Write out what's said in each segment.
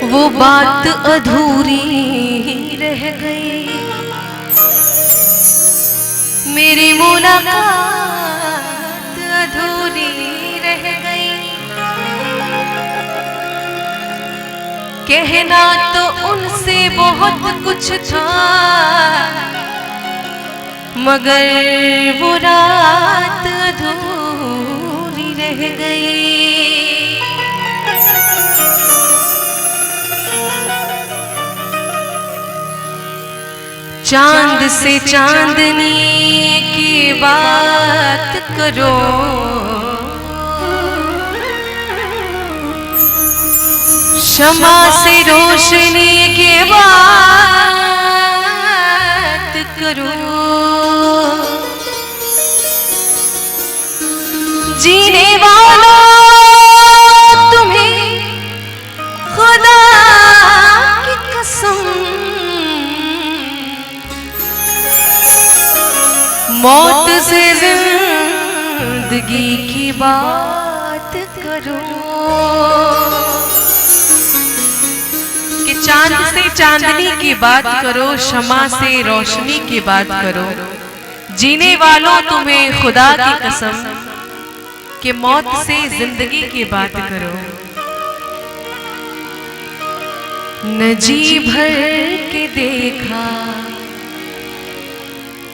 वो बात अधूरी रह गई, मेरी मुलाकात अधूरी रह गई। कहना तो उनसे बहुत कुछ था, मगर वो रात अधूरी रह गई। चांद से चांदनी की बात करो, शमा से रोशनी की बात करो। जीने वालों तुम्हें खुदा की कसम, मौत से जिंदगी की बात करो। कि चांद से चांदनी की बात करो, शमा से रोशनी की बात करो। जीने वालों तुम्हें खुदा की कसम, कि मौत से जिंदगी की बात करो। न जी भर के देखा,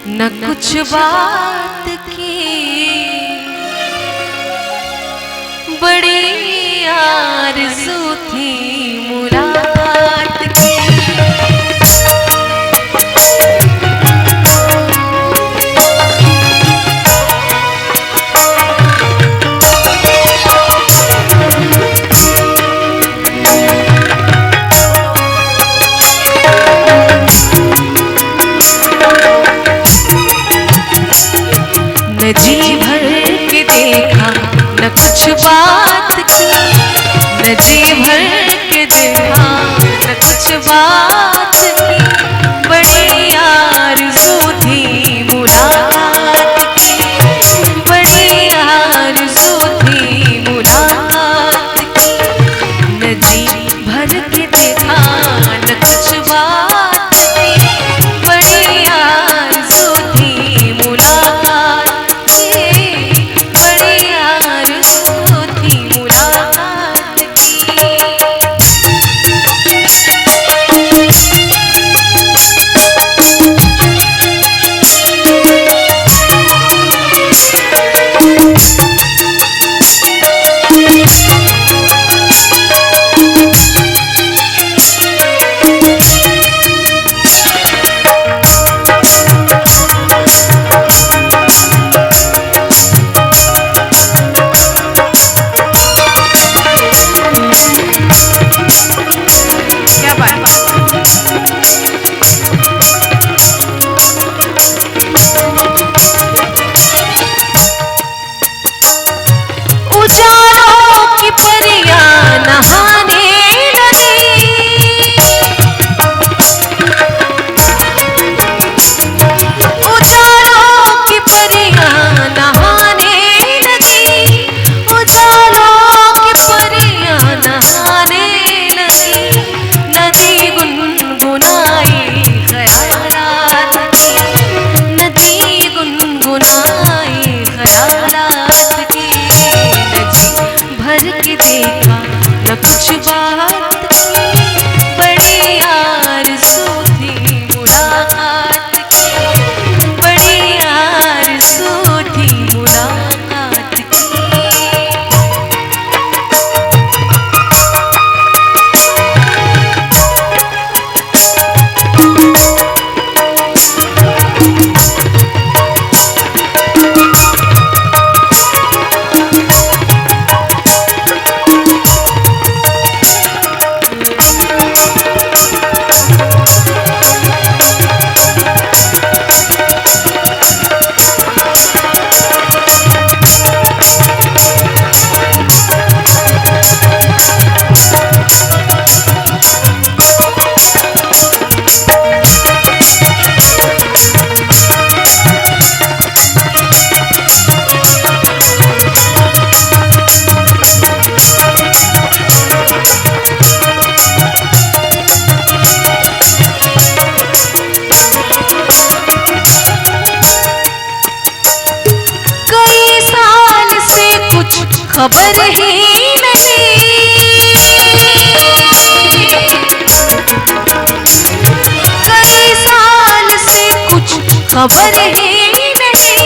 न कुछ बात की, बड़ी आरज़ू थी मुलाकात की। न जी भर के देखा, न कुछ बात की, न जी भर के देखा, न कुछ बात की, बड़ी आरज़ू थी मुलाकात की, बड़ी आरज़ू थी मुलाकात की। न जी भर के देखा, न कुछ बात की, बड़ी आरज़ू थी मुलाकात की, बड़ी आरज़ू थी मुलाकात की। खबर ही नहीं, कई साल से कुछ खबर ही नहीं,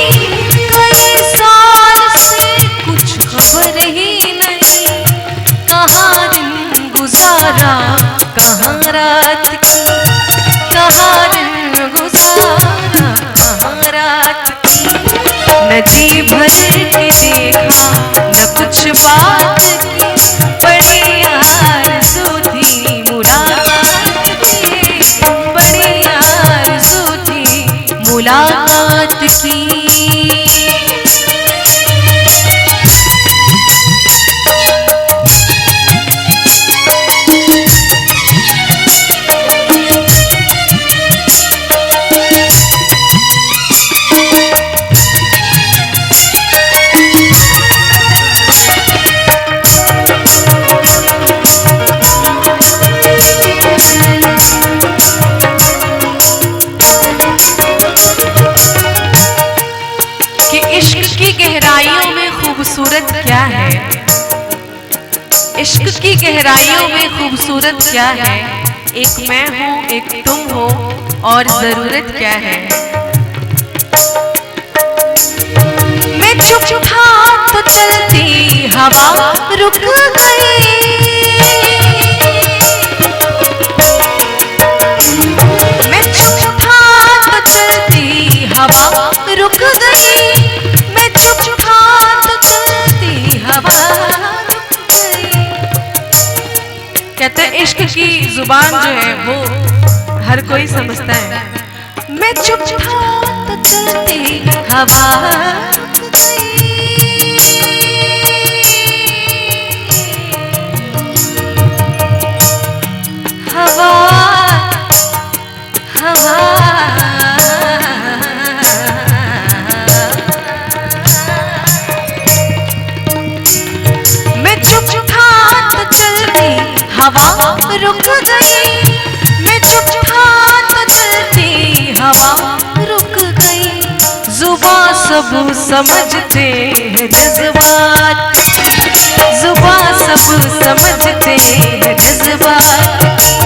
कई साल से कुछ खबर ही नहीं। कहाँ दिन गुजारा कहाँ रात की, कहाँ दिन गुजारा कहाँ रात की। न जी भर के देखा न कुछ बात की, बड़ी आरज़ू थी मुलाकात की, बड़ी आरज़ू थी मुलाकात की। इश्क की गहराइयों में खूबसूरत क्या है, इश्क की गहराइयों में खूबसूरत क्या है। एक मैं हूँ एक तुम हो और जरूरत क्या है। मैं चुप था तो चलती हवा रुक गई, मैं चुप था तो चलती हवा रुक गई, मैं चुप था तो चलती हवा रुक गई। कहते हैं इश्क की जुबान जो है वो हर कोई समझता है। मैं चुप था तो चलती हवा रुक गई, हवा हवा हवा रुक गई, मैं चुप था तो चलती हवा रुक गई। जुबां सब समझते हैं जज्बात, जुबां सब समझते हैं जज्बात,